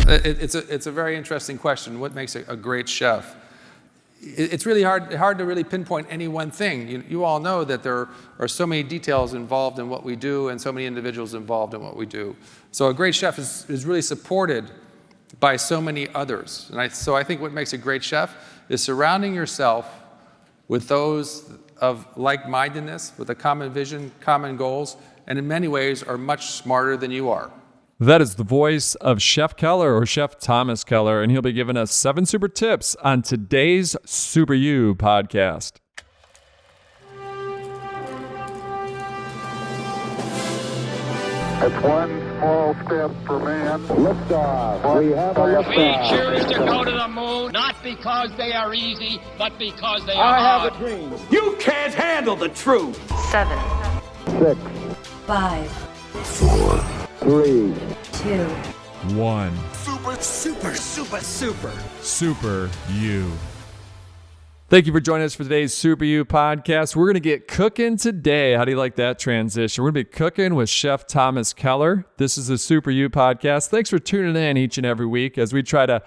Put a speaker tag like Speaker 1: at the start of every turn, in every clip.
Speaker 1: It's a very interesting question. What makes a great chef? It's really hard to really pinpoint any one thing. You all know that there are so many details involved in what we do and so many individuals involved in what we do. So a great chef is really supported by so many others. So I think what makes a great chef is surrounding yourself with those of like-mindedness, with a common vision, common goals, and in many ways are much smarter than you are.
Speaker 2: That is the voice of Chef Keller, or Chef Thomas Keller, and he'll be giving us 7 super tips on today's Super You podcast.
Speaker 3: It's one small step for man. Liftoff. We have a liftoff.
Speaker 4: We choose to go to the moon, not because they are easy, but because they are
Speaker 3: I
Speaker 4: hard.
Speaker 3: have a dream.
Speaker 5: You can't handle the truth.
Speaker 6: 7,
Speaker 3: 6,
Speaker 6: 5,
Speaker 3: 3,
Speaker 6: 2,
Speaker 2: 1.
Speaker 5: Super
Speaker 2: You. Thank you for joining us for today's Super You podcast. We're going to get cooking today. How do you like that transition? We're going to be cooking with Chef Thomas Keller. This is the Super You podcast. Thanks for tuning in each and every week as we try to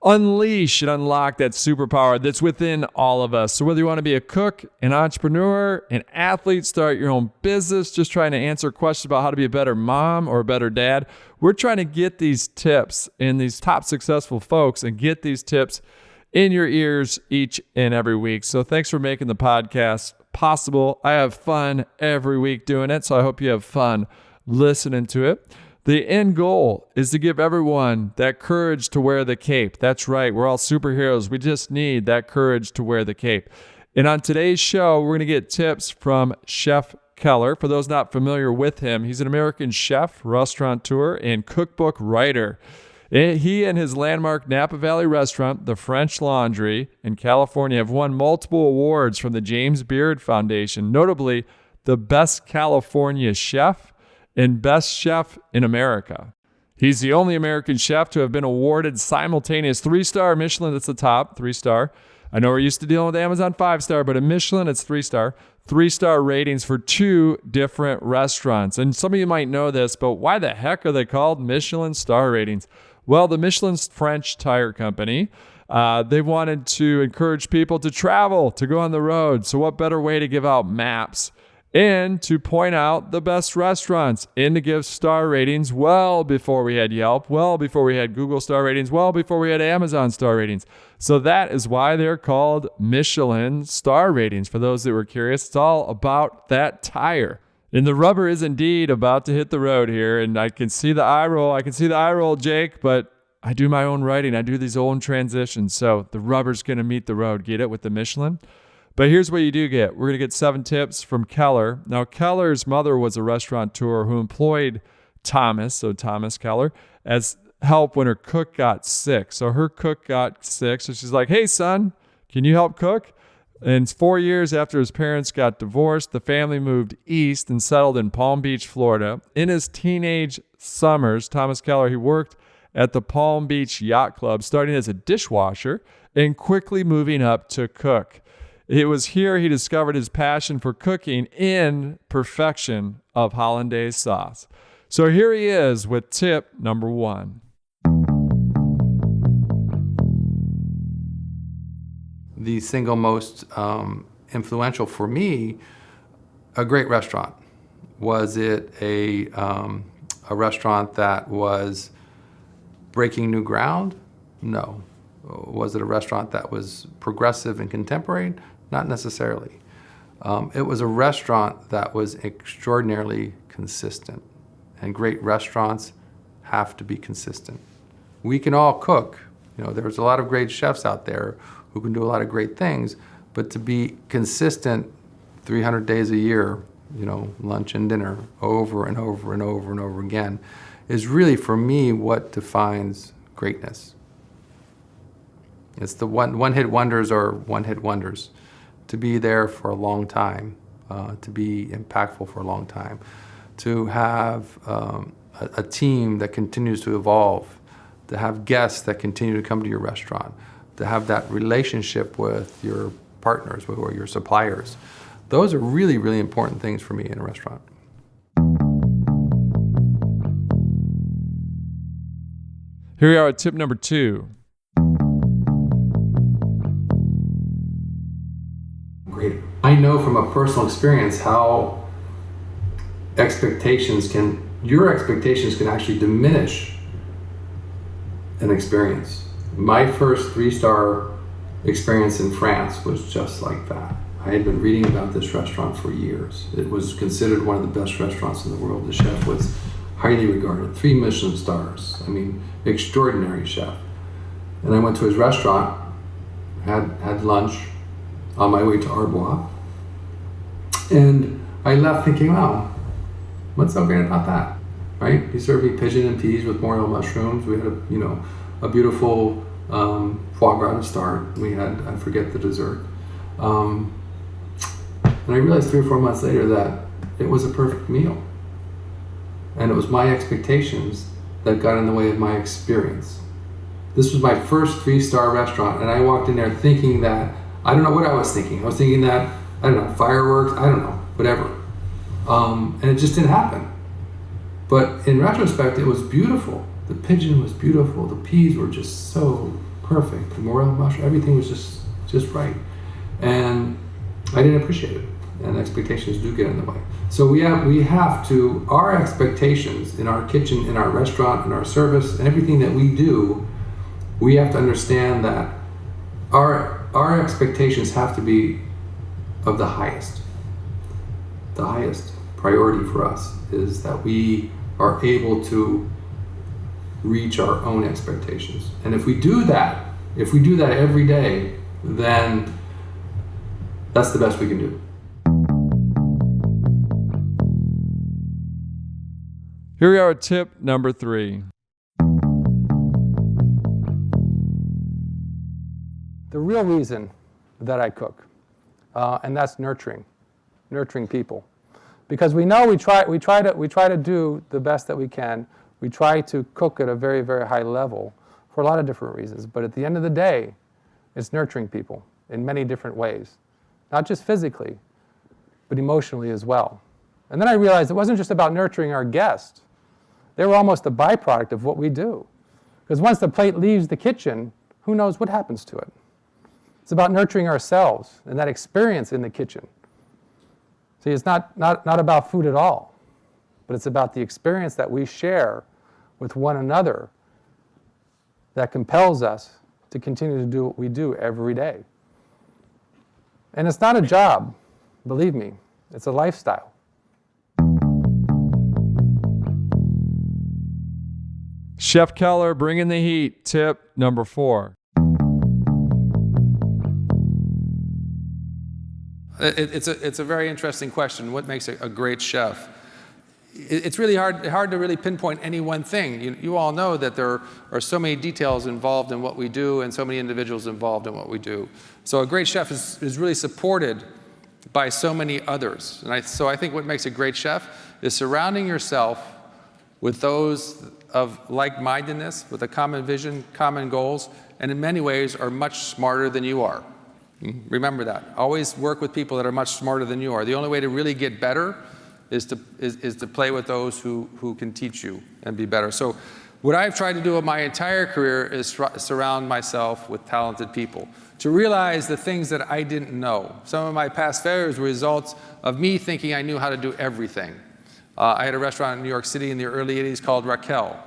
Speaker 2: unleash and unlock that superpower that's within all of us. So whether you want to be a cook, an entrepreneur, an athlete, start your own business, just trying to answer questions about how to be a better mom or a better dad, we're trying to get these tips in these top successful folks and get these tips in your ears each and every week. So thanks for making the podcast possible. I have fun every week doing it, so I hope you have fun listening to it. The end goal is to give everyone that courage to wear the cape. That's right. We're all superheroes. We just need that courage to wear the cape. And on today's show, we're going to get tips from Chef Keller. For those not familiar with him, he's an American chef, restaurateur, and cookbook writer. He and his landmark Napa Valley restaurant, The French Laundry in California, have won multiple awards from the James Beard Foundation, notably the Best California Chef and Best Chef in America. He's the only American chef to have been awarded simultaneous 3-star Michelin. That's the top 3-star. I know we're used to dealing with Amazon 5-star, but in Michelin, it's 3-star. 3-star ratings for 2 different restaurants. And some of you might know this, but why the heck are they called Michelin star ratings? Well, the Michelin's French tire company, they wanted to encourage people to travel, to go on the road. So what better way to give out maps and to point out the best restaurants and to give star ratings well before we had Yelp, well before we had Google star ratings, well before we had Amazon star ratings. So that is why they're called Michelin star ratings. For those that were curious, it's all about that tire. And the rubber is indeed about to hit the road here, and I can see the eye roll. Jake, but I do my own writing. I do these own transitions, so the rubber's going to meet the road. Get it with the Michelin? But here's what you do get. We're going to get 7 tips from Keller. Now, Keller's mother was a restaurateur who employed Thomas, so Thomas Keller, as help when her cook got sick. So her cook got sick, so she's like, hey, son, can you help cook? And 4 years after his parents got divorced, the family moved east and settled in Palm Beach, Florida. In his teenage summers, Thomas Keller, he worked at the Palm Beach Yacht Club, starting as a dishwasher and quickly moving up to cook. It was here he discovered his passion for cooking in perfection of hollandaise sauce. So here he is with tip number 1.
Speaker 1: The single most influential for me, a great restaurant. Was it a restaurant that was breaking new ground? No. Was it a restaurant that was progressive and contemporary? Not necessarily. It was a restaurant that was extraordinarily consistent, and great restaurants have to be consistent. We can all cook. There's a lot of great chefs out there who can do a lot of great things, but to be consistent 300 days a year, lunch and dinner over and over and over and over again, is really, for me, what defines greatness. It's the one-hit wonders or one-hit wonders. To be there for a long time, to be impactful for a long time, to have a team that continues to evolve, to have guests that continue to come to your restaurant, to have that relationship with your partners or your suppliers. Those are really, really important things for me in a restaurant.
Speaker 2: Here we are at tip number 2.
Speaker 1: Great. I know from a personal experience how your expectations can actually diminish an experience. My first 3-star experience in France was just like that. I had been reading about this restaurant for years. It was considered one of the best restaurants in the world. The chef was highly regarded, 3 Michelin stars. I mean, extraordinary chef. And I went to his restaurant, had lunch on my way to Arbois, and I left thinking, wow, what's so great about that, right? He served me pigeon and peas with morel mushrooms. We had a beautiful foie gras to start. We had, I forget the dessert. And I realized 3 or 4 months later that it was a perfect meal. And it was my expectations that got in the way of my experience. This was my first 3-star restaurant, and I walked in there thinking that, I don't know what I was thinking. I was thinking that, I don't know, fireworks, I don't know, whatever. And it just didn't happen. But in retrospect, it was beautiful. The pigeon was beautiful. The peas were just so perfect. The morel mushroom, everything was just right. And I didn't appreciate it. And expectations do get in the way. So we have to, our expectations in our kitchen, in our restaurant, in our service, and everything that we do, we have to understand that our expectations have to be of the highest. The highest priority for us is that we are able to reach our own expectations. And if we do that every day, then that's the best we can do.
Speaker 2: Here we are at tip number 3.
Speaker 1: The real reason that I cook, and that's nurturing people, because we know we try to do the best that we can. We try to cook at a very, very high level for a lot of different reasons. But at the end of the day, it's nurturing people in many different ways, not just physically, but emotionally as well. And then I realized it wasn't just about nurturing our guests. They were almost a byproduct of what we do. Because once the plate leaves the kitchen, who knows what happens to it? It's about nurturing ourselves and that experience in the kitchen. See, it's not about food at all, but it's about the experience that we share with one another that compels us to continue to do what we do every day. And it's not a job, believe me, it's a lifestyle.
Speaker 2: Chef Keller, bringing the heat. Tip number 4.
Speaker 1: It's a very interesting question. What makes a great chef? It's really hard to really pinpoint any one thing. You all know that there are so many details involved in what we do and so many individuals involved in what we do. So a great chef is really supported by so many others. And so I think what makes a great chef is surrounding yourself with those of like-mindedness, with a common vision, common goals, and in many ways are much smarter than you are. Remember that. Always work with people that are much smarter than you are. The only way to really get better is to play with those who can teach you and be better. So what I've tried to do in my entire career is surround myself with talented people, to realize the things that I didn't know. Some of my past failures were results of me thinking I knew how to do everything. I had a restaurant in New York City in the early 80s called Raquel.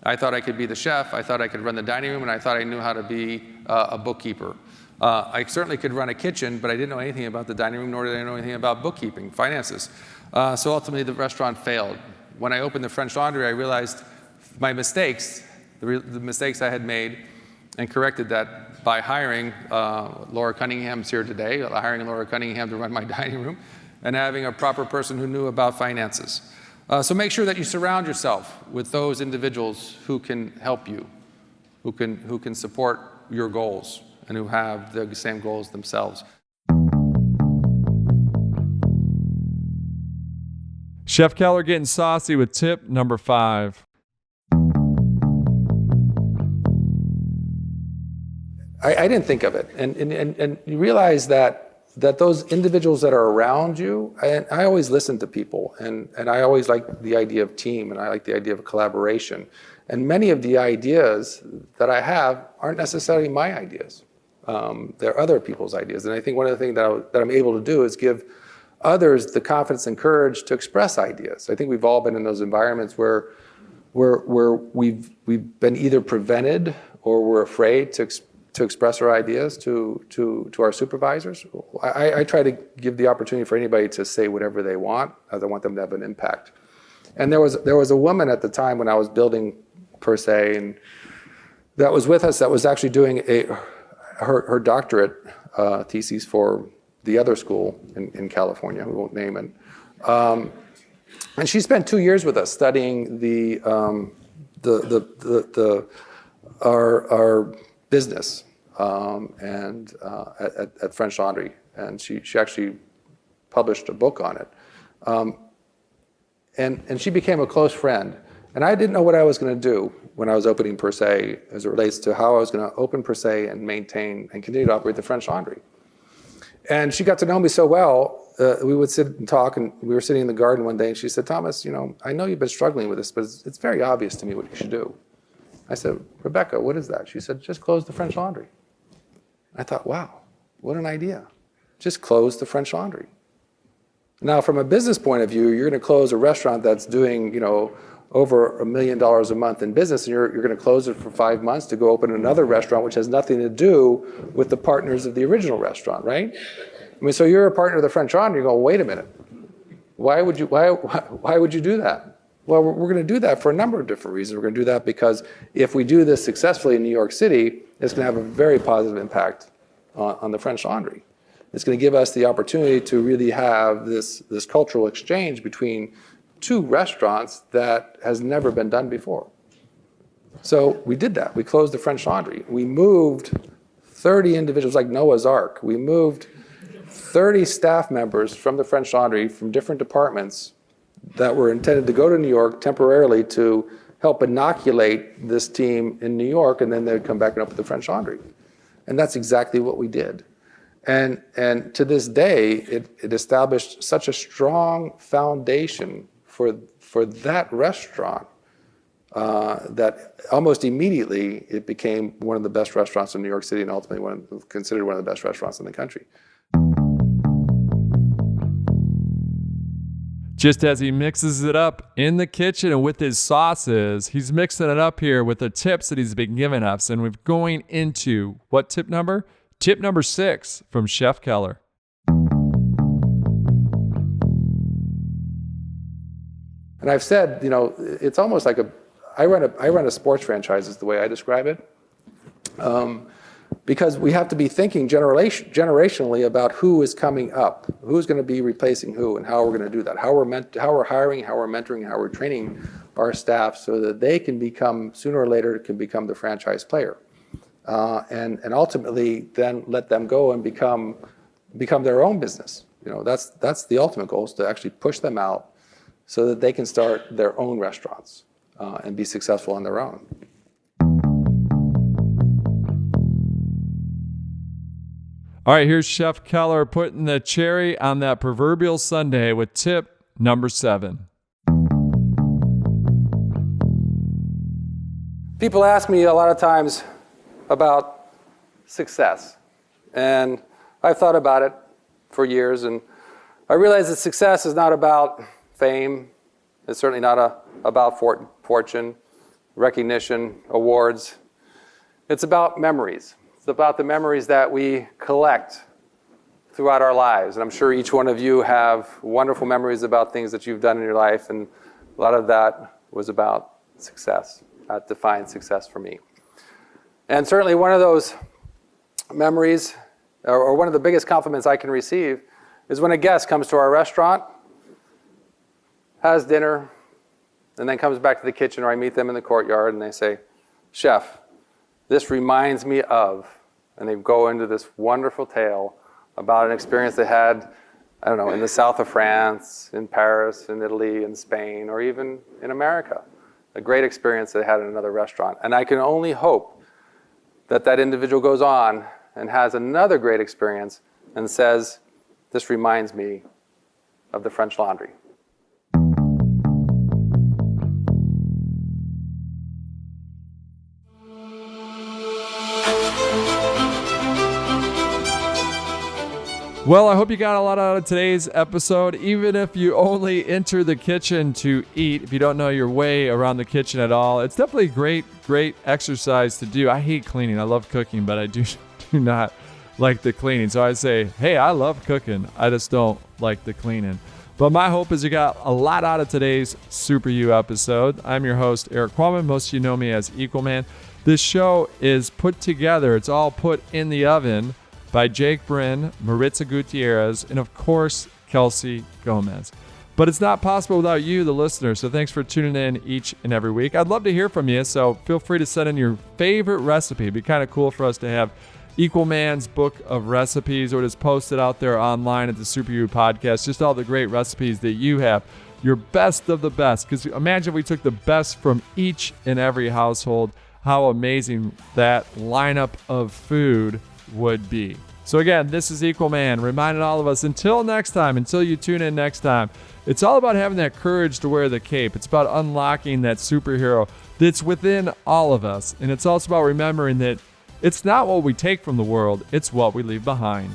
Speaker 1: I thought I could be the chef, I thought I could run the dining room, and I thought I knew how to be a bookkeeper. I certainly could run a kitchen, but I didn't know anything about the dining room, nor did I know anything about bookkeeping, finances. So ultimately, the restaurant failed. When I opened the French Laundry, I realized my mistakes, the mistakes I had made, and corrected that by hiring Laura Cunningham's here today, hiring Laura Cunningham to run my dining room, and having a proper person who knew about finances. So make sure that you surround yourself with those individuals who can help you, who can support your goals, and who have the same goals themselves.
Speaker 2: Chef Keller getting saucy with tip number 5.
Speaker 1: I didn't think of it. And you realize that that those individuals that are around you, and I always listen to people, and I always like the idea of team, and I like the idea of collaboration. And many of the ideas that I have aren't necessarily my ideas. They're other people's ideas. And I think one of the things that I'm able to do is give others the confidence and courage to express ideas. I think we've all been in those environments where we've been either prevented or we're afraid to express our ideas to our supervisors. I try to give the opportunity for anybody to say whatever they want, as I want them to have an impact. And there was a woman at the time when I was building Per Se, and that was with us, that was actually doing her doctorate thesis for the other school in California, we won't name it. And she spent 2 years with us studying our business and at French Laundry, and she actually published a book on it. And she became a close friend. And I didn't know what I was going to do when I was opening Per Se as it relates to how I was going to open Per Se and maintain and continue to operate the French Laundry. And she got to know me so well, we would sit and talk, and we were sitting in the garden one day, and she said, Thomas, I know you've been struggling with this, but it's very obvious to me what you should do. I said, Rebecca, what is that? She said, just close the French Laundry. I thought, wow, what an idea. Just close the French Laundry. Now, from a business point of view, you're going to close a restaurant that's doing, over $1 million a month in business, and you're going to close it for 5 months to go open another restaurant, which has nothing to do with the partners of the original restaurant, right? I mean, so you're a partner of the French Laundry. You go, wait a minute, why would you do that? Well, we're going to do that for a number of different reasons. We're going to do that because if we do this successfully in New York City, it's going to have a very positive impact on the French Laundry. It's going to give us the opportunity to really have this cultural exchange between two restaurants that has never been done before. So we did that. We closed the French Laundry. We moved 30 individuals, like Noah's Ark. We moved 30 staff members from the French Laundry from different departments that were intended to go to New York temporarily to help inoculate this team in New York, and then they'd come back and open the French Laundry. And that's exactly what we did. And to this day, it established such a strong foundation for that restaurant that almost immediately it became one of the best restaurants in New York City, and ultimately considered one of the best restaurants in the country.
Speaker 2: Just as he mixes it up in the kitchen and with his sauces, he's mixing it up here with the tips that he's been giving us. And we're going into what tip number? Tip number 6 from Chef Keller.
Speaker 1: And I've said, it's almost like I run a sports franchise is the way I describe it. Because we have to be thinking generationally about who is coming up, who's going to be replacing who, and how we're going to do that, how we're hiring, how we're mentoring, how we're training our staff so that they can become, sooner or later, can become the franchise player. And ultimately then let them go and become their own business. That's the ultimate goal, is to actually push them out so that they can start their own restaurants and be successful on their own.
Speaker 2: All right, here's Chef Keller putting the cherry on that proverbial sundae with tip number 7.
Speaker 1: People ask me a lot of times about success. And I've thought about it for years, and I realize that success is not about fame. It's certainly not about fortune, recognition, awards. It's about memories. It's about the memories that we collect throughout our lives. And I'm sure each one of you have wonderful memories about things that you've done in your life, and a lot of that was about success. That defined success for me. And certainly one of those memories, or one of the biggest compliments I can receive, is when a guest comes to our restaurant, has dinner, and then comes back to the kitchen, or I meet them in the courtyard, and they say, Chef, this reminds me of, and they go into this wonderful tale about an experience they had, in the south of France, in Paris, in Italy, in Spain, or even in America. A great experience they had in another restaurant. And I can only hope that that individual goes on and has another great experience and says, "This reminds me of the French Laundry."
Speaker 2: Well, I hope you got a lot out of today's episode. Even if you only enter the kitchen to eat, if you don't know your way around the kitchen at all, it's definitely a great exercise to do. I hate cleaning. I love cooking, but I do not like the cleaning. So I say, hey, I love cooking. I just don't like the cleaning. But my hope is you got a lot out of today's Super You episode. I'm your host, Eric Quammen. Most of you know me as Equal Man. This show is put together. It's all put in the oven by Jake Bryn, Maritza Gutierrez, and of course, Kelsey Gomez. But it's not possible without you, the listener, so thanks for tuning in each and every week. I'd love to hear from you, so feel free to send in your favorite recipe. It'd be kind of cool for us to have Equal Man's book of recipes, or just post it out there online at the Super You podcast, just all the great recipes that you have, your best of the best. Because imagine if we took the best from each and every household, how amazing that lineup of food would be. So again, this is Equal Man, reminding all of us, until next time, until you tune in next time, it's all about having that courage to wear the cape. It's about unlocking that superhero that's within all of us. And it's also about remembering that it's not what we take from the world, it's what we leave behind.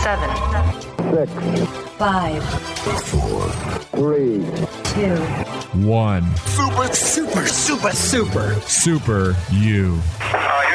Speaker 6: Seven,
Speaker 3: 6,
Speaker 6: 5,
Speaker 3: 4, 3,
Speaker 6: 2,
Speaker 5: 1.
Speaker 7: Super, super, super, super.
Speaker 5: Super You.
Speaker 7: Oh,